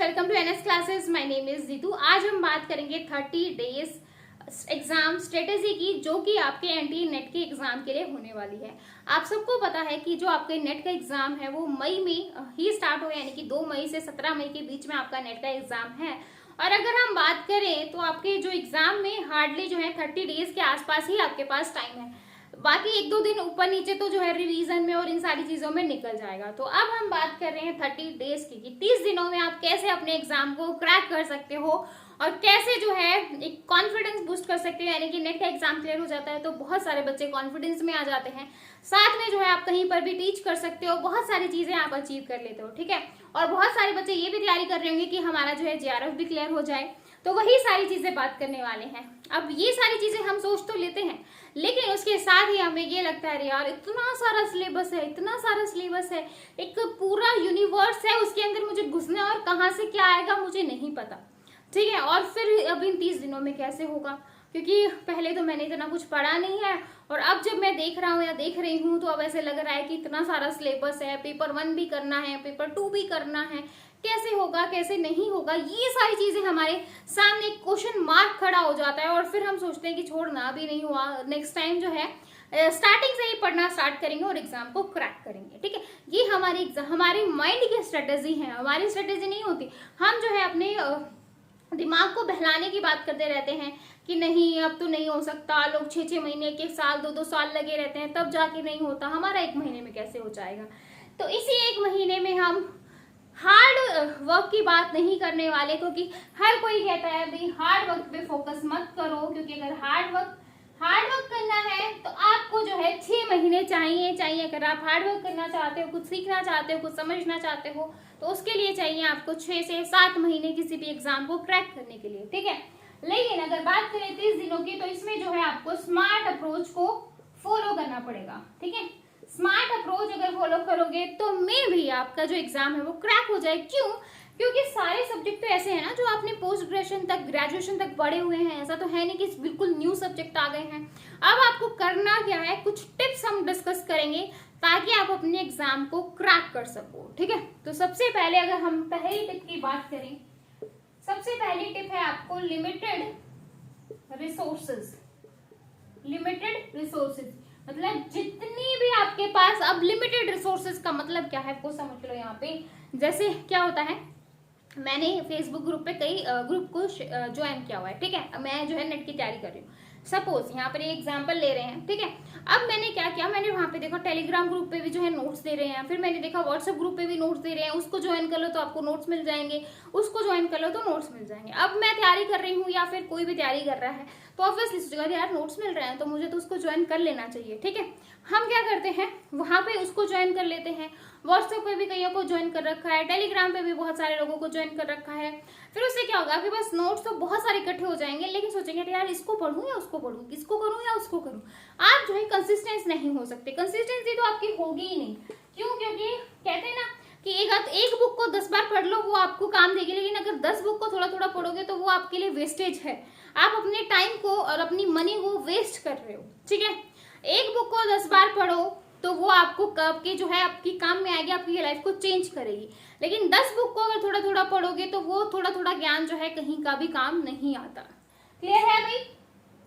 Welcome to NS classes. My name is Jeetu. आज हम बात करेंगे 30 डेज एग्जाम स्ट्रेटेजी की, जो कि आपके एनटीए नेट के एग्जाम के लिए होने वाली है। आप सबको पता है कि जो आपके नेट का एग्जाम है वो मई में ही स्टार्ट हो, यानी कि 2 मई से 17 मई के बीच में आपका नेट का एग्जाम है। और अगर हम बात करें तो आपके जो एग्जाम में हार्डली जो है 30 डेज के आसपास ही आपके पास टाइम है। बाकी 1-2 दिन ऊपर नीचे तो जो है रिवीजन में और इन सारी चीजों में निकल जाएगा। तो अब हम बात कर रहे हैं 30 डेज की, कि 30 दिनों में आप कैसे अपने एग्जाम को क्रैक कर सकते हो और कैसे जो है एक कॉन्फिडेंस बूस्ट कर सकते हो। यानी कि नेट का एग्जाम क्लियर हो जाता है तो बहुत सारे बच्चे कॉन्फिडेंस में आ जाते हैं, साथ में जो है आप कहीं पर भी टीच कर सकते हो, बहुत सारी चीजें आप अचीव कर लेते हो। ठीक है, और बहुत सारे बच्चे ये भी तैयारी कर रहे होंगे कि हमारा जो है जेआरएफ भी क्लियर हो जाए, तो वही सारी चीजें बात करने वाले हैं। अब ये सारी चीजें हम सोच तो लेते हैं, लेकिन उसके साथ ही हमें ये लगता है यार इतना सारा सिलेबस है, इतना सारा सिलेबस है, एक पूरा यूनिवर्स है, उसके अंदर मुझे घुसना और कहाँ से क्या आएगा मुझे नहीं पता। ठीक है, और फिर अब इन 30 दिनों में कैसे होगा, क्योंकि पहले तो मैंने इतना कुछ पढ़ा नहीं है और अब जब मैं देख रहा हूँ या देख रही हूँ तो अब ऐसे लग रहा है कि इतना सारा सिलेबस है, पेपर 1 भी करना है, पेपर 2 भी करना है, कैसे होगा कैसे नहीं होगा, ये सारी चीजें हमारे सामने एक क्वेश्चन मार्क खड़ा हो जाता है। और फिर हम सोचते हैं कि छोड़ना अभी नहीं हुआ, नेक्स्ट टाइम जो है स्टार्टिंग से ही पढ़ना स्टार्ट करेंगे और एग्जाम को क्रैक करेंगे। ठीक है, ये हमारे माइंड की स्ट्रेटेजी है, हमारी स्ट्रेटेजी नहीं होती। हम जो है अपने दिमाग को बहलाने की बात करते रहते हैं कि नहीं अब तो नहीं हो सकता, लोग 6-6 महीने, 1-1 साल, 2-2 साल लगे रहते हैं तब जाके नहीं होता, हमारा 1 महीने में कैसे हो जाएगा। तो इसी 1 महीने में हम हार्ड वर्क की बात नहीं करने वाले, क्योंकि हर कोई कहता है भाई हार्ड वर्क पे फोकस मत करो, क्योंकि अगर हार्ड वर्क करना है तो आपको जो है 6 महीने चाहिए। अगर आप हार्ड वर्क करना चाहते हो, कुछ सीखना चाहते हो, कुछ समझना चाहते हो, तो उसके लिए चाहिए आपको 6 से 7 महीने किसी भी एग्जाम को क्रैक करने के लिए। ठीक है, लेकिन अगर बात करें 30 दिनों की, तो इसमें जो है आपको स्मार्ट अप्रोच को फॉलो करना पड़ेगा। ठीक है, स्मार्ट अप्रोच अगर फॉलो करोगे तो मे भी आपका जो एग्जाम है वो क्रैक हो जाए। क्यों? क्योंकि सारे सब्जेक्ट तो ऐसे हैं ना जो आपने पोस्ट ग्रेजुएशन तक पढ़े हुए हैं, ऐसा तो है नहीं कि बिल्कुल न्यू सब्जेक्ट आ गए हैं। अब आपको करना क्या है, कुछ टिप्स हम डिस्कस करेंगे ताकि आप अपने एग्जाम को क्रैक कर सको। ठीक है, तो सबसे पहले अगर हम पहली टिप की बात करें, सबसे पहली टिप है आपको लिमिटेड रिसोर्सेज। मतलब जितनी भी आपके पास, अब लिमिटेड रिसोर्सेज का मतलब क्या है आपको समझ लो। यहाँ पे जैसे क्या होता है, मैंने फेसबुक ग्रुप पे कई ग्रुप को ज्वाइन किया हुआ है। ठीक है, मैं जो है नेट की तैयारी कर रही हूँ, सपोज यहाँ पर एग्जांपल ले रहे हैं। ठीक है, अब मैंने क्या किया, मैंने वहां पे देखा टेलीग्राम ग्रुप पे भी जो है नोट्स दे रहे हैं, फिर मैंने देखा व्हाट्सएप ग्रुप पे भी नोट्स दे रहे हैं, उसको ज्वाइन कर लो तो आपको नोट्स मिल जाएंगे, उसको ज्वाइन कर लो तो नोट्स मिल जाएंगे। अब मैं तैयारी कर रही हूँ या फिर कोई भी तैयारी कर रहा है तो ऑब्वियसली सोचेगा यार नोट्स मिल रहे हैं तो मुझे तो उसको ज्वाइन कर लेना चाहिए। ठीक है, हम क्या करते हैं, वहां पे उसको ज्वाइन कर लेते हैं, व्हाट्सएप पे भी कईयों को ज्वाइन कर रखा है, टेलीग्राम पे भी बहुत सारे लोगों को ज्वाइन कर रखा है। फिर उससे क्या होगा, आपके पास नोट्स तो बहुत सारे इकट्ठे हो जाएंगे, लेकिन सोचेंगे यार इसको पढ़ूं या उसको पढ़ूं, इसको करूं या उसको करूं। आप जो है कंसिस्टेंस नहीं हो सकते, कंसिस्टेंसी तो आपकी होगी ही नहीं। क्यों? क्योंकि कहते हैं ना कि एक बुक को 10 बार पढ़ लो वो आपको काम देगी, लेकिन अगर 10 बुक को थोड़ा थोड़ा पढ़ोगे तो वो आपके लिए वेस्टेज है, आप अपने टाइम को और अपनी मनी को वेस्ट कर रहे हो। ठीक है, एक बुक को 10 बार पढ़ो तो वो आपको कब की जो है आपकी काम में आएगी, आपकी लाइफ को चेंज करेगी। लेकिन 10 बुक को अगर थोड़ा थोड़ा पढ़ोगे तो वो थोड़ा थोड़ा ज्ञान जो है कहीं का भी काम नहीं आता। क्लियर है भाई?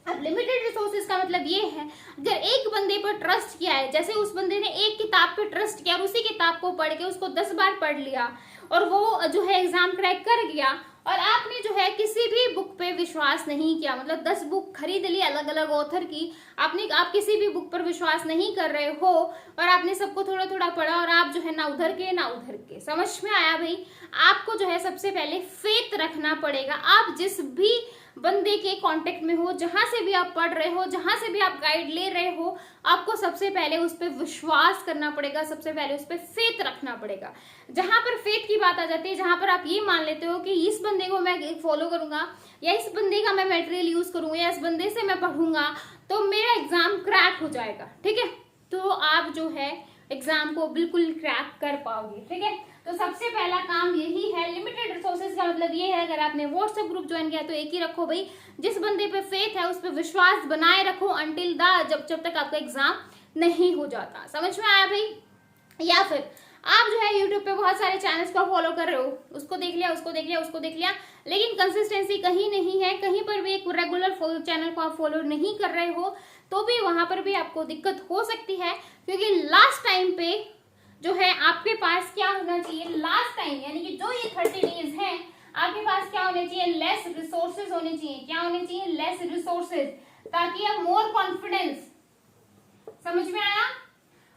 अब लिमिटेड रिसोर्सेज का मतलब ये है, अगर एक बंदे पर ट्रस्ट किया है, जैसे उस बंदे ने एक किताब पे ट्रस्ट किया और उसी किताब को पढ़ के उसको 10 बार पढ़ लिया और वो जो है एग्जाम क्रैक कर गया, और आपने जो है किसी भी बुक पे विश्वास नहीं किया, मतलब 10 बुक खरीद ली अलग अलग ऑथर की, आप किसी भी बुक पर विश्वास नहीं कर रहे हो और आपने सबको थोड़ा थोड़ा पढ़ा और आप जो है ना उधर के ना उधर के। समझ में आया भाई? आपको जो है सबसे पहले फेथ रखना पड़ेगा। आप जिस भी बंदे के कांटेक्ट में हो, जहां से भी आप पढ़ रहे हो, जहां से भी आप गाइड ले रहे हो, आपको सबसे पहले उस पर विश्वास करना पड़ेगा, सबसे पहले उस पर फेथ रखना पड़ेगा। जहां पर फेथ की बात आ जाती है, जहां पर आप ये मान लेते हो कि इस बंदे को मैं फॉलो करूंगा या इस बंदे का मैं मटेरियल यूज करूंगा या इस बंदे से मैं पढ़ूंगा तो मेरा एग्जाम क्रैक हो जाएगा। ठीक है, तो आप जो है एग्जाम को बिल्कुल क्रैक कर पाओगे। ठीक है, तो सबसे पहला काम यही है। लिमिटेड रिसोर्सेज का मतलब ये है, अगर आपने व्हाट्सएप ग्रुप ज्वाइन किया तो एक ही रखो भाई, जिस बंदे पे फेथ है उस पर विश्वास बनाए रखो अंटिल द जब तक आपका एग्जाम नहीं हो जाता। समझ में आया भाई? या फिर आप जो है यूट्यूब पे बहुत सारे चैनल्स को फॉलो कर रहे हो, उसको देख लिया, उसको देख लिया, उसको देख लिया, लेकिन कंसिस्टेंसी कहीं नहीं है, कहीं पर भी एक रेगुलर चैनल को आप फॉलो नहीं कर रहे हो, तो भी वहां पर भी आपको दिक्कत हो सकती है। क्योंकि लास्ट टाइम पे जो है आपके पास क्या होना चाहिए, लास्ट टाइम यानी कि जो ये 30 डेज हैं, आपके पास क्या होने चाहिए, लेस रिसोर्सेज होने चाहिए। क्या होने चाहिए, लेस रिसोर्सेज, ताकि आप मोर कॉन्फिडेंस। समझ में आया?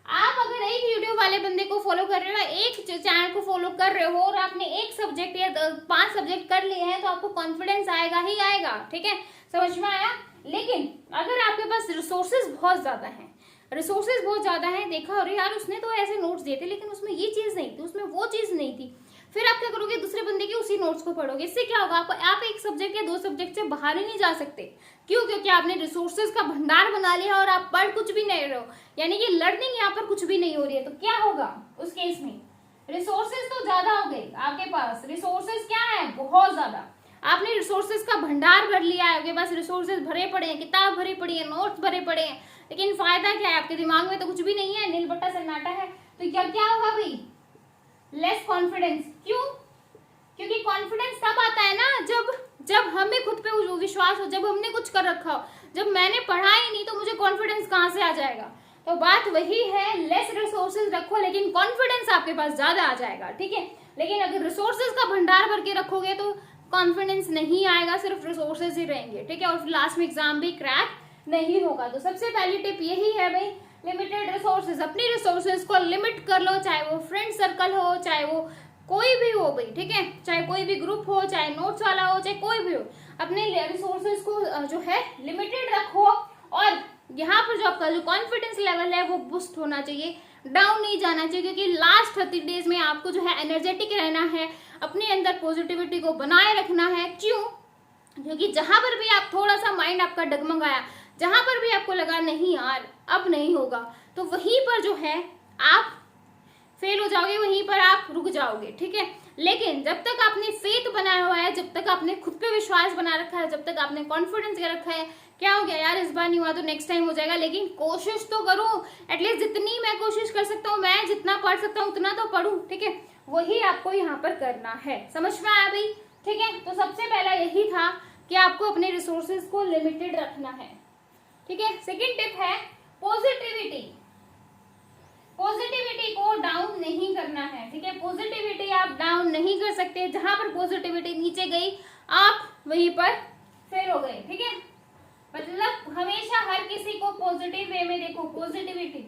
आप अगर एक यूट्यूब वाले बंदे को फॉलो कर रहे हो, एक चैनल को फॉलो कर रहे हो और आपने एक सब्जेक्ट या 5 सब्जेक्ट कर लिए हैं, तो आपको कॉन्फिडेंस आएगा ही आएगा। ठीक है, समझ में आया? लेकिन अगर आपके पास रिसोर्सेज बहुत ज्यादा हैं, रिसोर्सेज बहुत ज्यादा हैं, देखा अरे यार उसने तो ऐसे नोट्स दिए थे लेकिन उसमें ये चीज नहीं थी, उसमें वो चीज नहीं थी, फिर आप क्या करोगे, दूसरे बंदे के उसी नोट्स को पढ़ोगे। इससे क्या होगा, आप एक सब्जेक्ट या 2 सब्जेक्ट से बाहर ही नहीं जा सकते। क्यों? क्योंकि आपने रिसोर्सेज का भंडार बना लिया और आप पढ़ कुछ भी नहीं रहे हो, यानी कि लर्निंग यहाँ पर कुछ भी नहीं हो रही है। तो क्या होगा उस केस में, रिसोर्सेज तो ज्यादा हो गए आपके पास, रिसोर्सेज क्या है, बहुत ज्यादा। आपने रिसोर्सेज का भंडार भर लिया है, आपके पास रिसोर्सेज भरे पड़े हैं, किताब भरी पड़ी है, नोट्स भरे पड़े हैं, लेकिन फायदा क्या है, आपके दिमाग में तो कुछ भी नहीं है, नीलबट्टा सन्नाटा है। तो क्या क्या होगा भाई, लेस कॉन्फिडेंस। क्यों? क्योंकि कॉन्फिडेंस तब आता है ना जब हमें खुद पे विश्वास हो, जब हमने कुछ कर रखा हो। जब मैंने पढ़ा ही नहीं तो मुझे कॉन्फिडेंस कहाँ से आ जाएगा? तो बात वही है, लेस रिसोर्सेज रखो लेकिन कॉन्फिडेंस आपके पास ज्यादा आ जाएगा। ठीक है, लेकिन अगर रिसोर्सेज का भंडार भर के रखोगे तो कॉन्फिडेंस नहीं आएगा, सिर्फ रिसोर्सेज ही रहेंगे। ठीक है, और लास्ट में एग्जाम भी क्रैक नहीं होगा। तो सबसे पहली टिप यही है भाई, लिमिटेड रिसोर्सेज, अपनी रिसोर्सेज को लिमिट कर लो, चाहे वो फ्रेंड सर्कल हो, चाहे वो कोई भी हो भाई। ठीक है, चाहे कोई भी ग्रुप हो, चाहे नोट्स वाला हो, चाहे कोई भी हो, अपने रिसोर्सेज को जो है लिमिटेड रखो। और यहाँ पर जो आपका जो कॉन्फिडेंस लेवल है वो बूस्ट होना चाहिए, डाउन नहीं जाना चाहिए। क्योंकि लास्ट 30 डेज में आपको जो है एनर्जेटिक रहना है, अपने अंदर पॉजिटिविटी को बनाए रखना है। क्यों? क्योंकि जहां पर भी आप थोड़ा सा माइंड आपका डगमगाया, जहां पर भी आपको लगा नहीं यार अब नहीं होगा, तो वहीं पर जो है आप फेल हो जाओगे, वहीं पर आप रुक जाओगे। ठीक है, लेकिन जब तक आपने फेथ बनाया हुआ है, जब तक आपने खुद पे विश्वास बना रखा है, जब तक आपने कॉन्फिडेंस कर रखा है, क्या हो गया यार, इस बार नहीं हुआ तो नेक्स्ट टाइम हो जाएगा, लेकिन कोशिश तो करो। एटलीस्ट जितनी मैं कोशिश कर सकता हूँ, मैं जितना पढ़ सकता हूँ उतना तो पढ़ूं। ठीक है, वही आपको यहाँ पर करना है। समझ में आया भाई? ठीक है, तो सबसे पहला यही था कि आपको अपने रिसोर्सेज को लिमिटेड रखना है। ठीक है, सेकेंड टिप है पॉजिटिविटी। पॉजिटिविटी को डाउन नहीं करना है। ठीक है, पॉजिटिविटी आप डाउन नहीं कर सकते। जहां पर पॉजिटिविटी नीचे गई आप वहीं पर फेल हो गए। ठीक है, मतलब हमेशा हर किसी को पॉजिटिव वे में देखो। पॉजिटिविटी,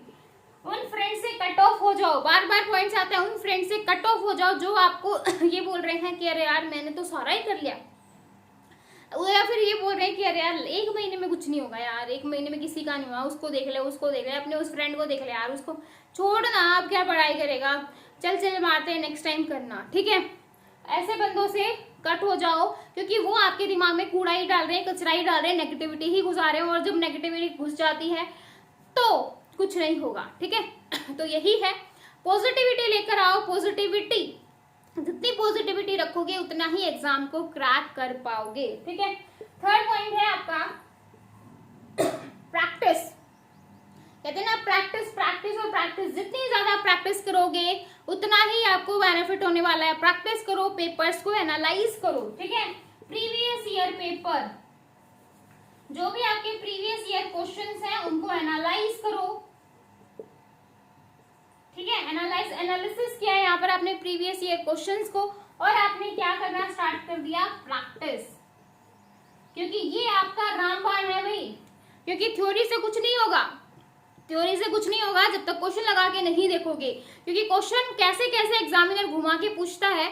उन फ्रेंड से कट ऑफ हो जाओ, बार बार पॉइंट्स आते हैं, उन फ्रेंड से कट ऑफ हो जाओ जो आपको ये बोल रहे हैं कि अरे यार मैंने तो सारा ही कर लिया, या फिर ये बोल रहे हैं कि अरे यार 1 महीने में कुछ नहीं होगा यार, 1 महीने में किसी का नहीं हुआ, उसको देख ले, उसको देख ले, अपने उस फ्रेंड को देख ले यार, उसको छोड़ना, अब क्या पढ़ाई करेगा, चल मारते हैं, नेक्स्ट टाइम करना। ठीक है, ऐसे बंदों से कट हो जाओ, क्योंकि वो आपके दिमाग में कूड़ा ही डाल रहे हैं, कचरा ही डाल रहे हैं, नेगेटिविटी ही घुसा रहे हैं, और जब नेगेटिविटी घुस जाती है तो कुछ नहीं होगा। ठीक है, तो यही है, पॉजिटिविटी लेकर आओ। पॉजिटिविटी, जितनी पॉजिटिविटी रखोगे उतना ही एग्जाम को क्रैक कर पाओगे। ठीक है, थर्ड पॉइंट है आपका प्रैक्टिस। कहते हैं ना, प्रैक्टिस प्रैक्टिस और प्रैक्टिस, जितनी ज्यादा प्रैक्टिस करोगे उतना ही आपको बेनिफिट होने वाला है। प्रैक्टिस करो, पेपर्स को एनालाइज करो। ठीक है, प्रीवियस ईयर पेपर, जो भी आपके प्रीवियस ईयर क्वेश्चंस हैं उनको एनालाइज करो। ठीक है, एनालिसिस किया है यहाँ पर आपने प्रीवियस ईयर क्वेश्चंस को, और आपने क्या करना स्टार्ट कर दिया, प्रैक्टिस। क्योंकि ये आपका रामबाण है भाई, क्योंकि थ्योरी से कुछ नहीं होगा, थ्योरी से कुछ नहीं होगा जब तक क्वेश्चन लगा के नहीं देखोगे। क्योंकि क्वेश्चन कैसे कैसे एग्जामिनर घुमा के पूछता है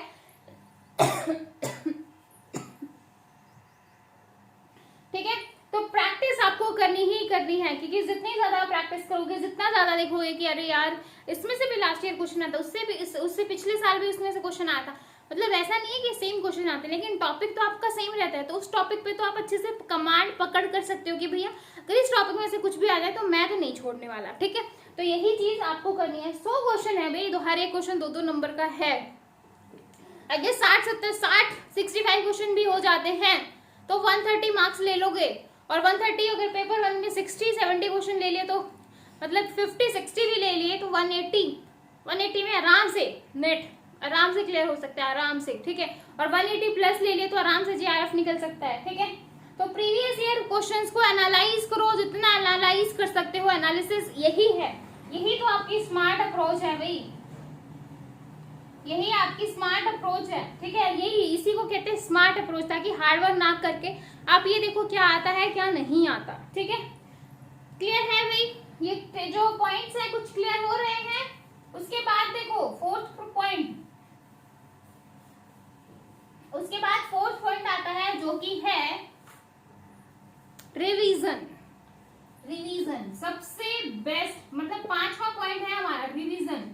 ठीक है, तो प्रैक्टिस आपको करनी ही करनी है। क्योंकि जितनी ज्यादा प्रैक्टिस करोगे, जितना ज्यादा देखोगे कि अरे यार इसमें से भी लास्ट ईयर क्वेश्चन आता, उससे पिछले साल भी उसमें से क्वेश्चन आया था, मतलब ऐसा नहीं है कि सेम क्वेश्चन आते हैं, लेकिन टॉपिक तो आपका सेम रहता है, तो उस टॉपिक पे तो आप अच्छे से कमांड पकड़ कर सकते हो कि भैया अगर इस टॉपिक में से कुछ भी आ जाए तो मैं तो नहीं छोड़ने वाला। ठीक है, तो यही चीज आपको करनी है। 100 क्वेश्चन है भाई, तो हर एक क्वेश्चन 2-2 नंबर का है। अगर 65 क्वेश्चन भी हो जाते हैं तो 130 मार्क्स ले लोगे, और 130 अगर पेपर 1 में 60-70 क्वेश्चन ले लिए तो मतलब 50-60 भी ले लिए तो 180 180 में आराम से नेट आराम से क्लियर हो सकता है, आराम से, ठीक है। और 180 प्लस ले लिए तो आराम से जीआरएफ निकल सकता है, ठीक है। तो प्रीवियस ईयर क्वेश्चंस को एनालाइज करो, जितना एनालाइज कर सकते हो, एनालिसिस यही है, यही तो आपकी स्मार्ट अप्रोच है भाई, यही आपकी स्मार्ट अप्रोच है, ठीक है। यही इसी को कहते हैं स्मार्ट अप्रोच, ताकि हार्डवर्क ना करके आप ये देखो क्या आता है क्या नहीं आता, ठीक है। क्लियर है भाई, ये जो पॉइंट्स है कुछ क्लियर हो रहे हैं। उसके बाद देखो फोर्थ पॉइंट, उसके बाद फोर्थ पॉइंट आता है जो कि है रिवीजन। रिवीजन सबसे बेस्ट, मतलब 5वां पॉइंट है हमारा रिवीजन।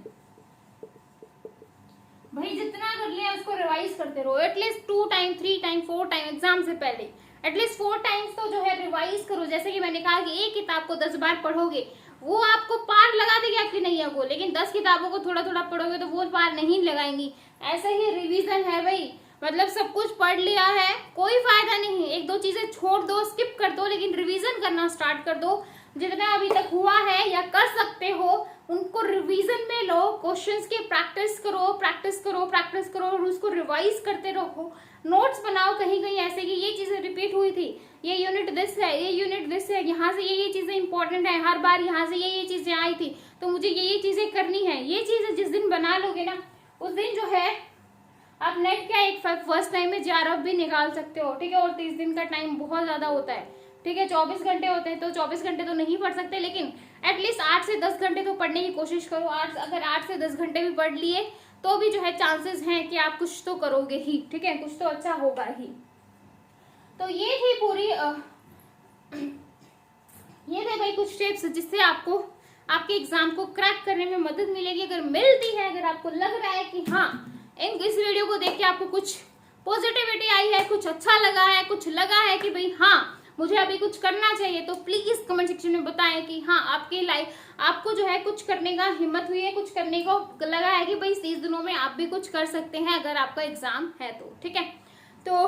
भाई जितना कर लिया उसको रिवाइज करते रहो, at least 2 time 3 time 4 time, exam से पहले एटलीस्ट 4 टाइम्स तो जो है रिवाइज करो। जैसे कि मैंने कहा कि एक किताब को 10 बार पढ़ोगे वो आपको पार लगा देगी आपकी नैया को, लेकिन 10 किताबों को थोड़ा थोड़ा पढ़ोगे तो वो पार नहीं लगाएंगी। ऐसे ही रिवीजन है भाई, मतलब सब कुछ पढ़ लिया है कोई फायदा नहीं, एक दो चीजें छोड़ दो, स्किप कर दो, लेकिन रिवीजन करना स्टार्ट कर दो। जितना अभी तक हुआ है या कर सकते हो उनको रिवीजन में लो, क्वेश्चंस की प्रैक्टिस करो, प्रैक्टिस करो, प्रैक्टिस करो, और उसको रिवाइज करते रहो। नोट्स बनाओ कहीं कहीं ऐसे कि ये चीजें रिपीट हुई थी, ये यूनिट दिस है, ये यूनिट दिस है, यहाँ से ये चीजें इंपॉर्टेंट है, हर बार यहाँ से ये चीजें आई थी तो मुझे ये चीजें करनी है। ये चीजें जिस दिन बना लोगे ना उस दिन जो है आप नेट का एक फर्स्ट टाइम में जीआरएफ भी निकाल सकते हो, ठीक है। और 30 दिन का टाइम बहुत ज्यादा होता है, ठीक है। 24 घंटे होते हैं तो 24 घंटे तो नहीं पढ़ सकते, लेकिन एटलीस्ट 8 से 10 घंटे तो पढ़ने की कोशिश करो। अगर 8 से 10 घंटे भी पढ़ लिए तो भी जो है चांसेस हैं कि आप कुछ तो करोगे ही, ठीक है, कुछ तो अच्छा होगा ही। तो ये थी पूरी ये थे भाई कुछ टिप्स जिससे आपको आपके एग्जाम को क्रैक करने में मदद मिलेगी। अगर मिलती है, अगर आपको लग रहा है कि हाँ इस वीडियो को देख के आपको कुछ पॉजिटिविटी आई है, कुछ अच्छा लगा है, कुछ लगा है कि भाई हाँ मुझे अभी कुछ करना चाहिए, तो प्लीज कमेंट सेक्शन में बताएं कि हाँ आपके लाइफ आपको जो है कुछ करने का हिम्मत हुई है, कुछ करने को लगा है कि भाई 30 दिनों में आप भी कुछ कर सकते हैं अगर आपका एग्जाम है तो, ठीक है। तो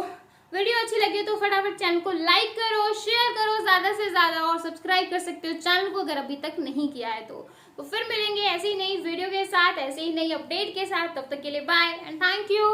वीडियो अच्छी लगी तो फटाफट चैनल को लाइक करो, शेयर करो ज्यादा से ज्यादा, और सब्सक्राइब कर सकते हो चैनल को अगर अभी तक नहीं किया है तो फिर मिलेंगे ऐसी नई वीडियो के साथ, ऐसे ही नई अपडेट के साथ। तब तक के लिए बाय एंड थैंक यू।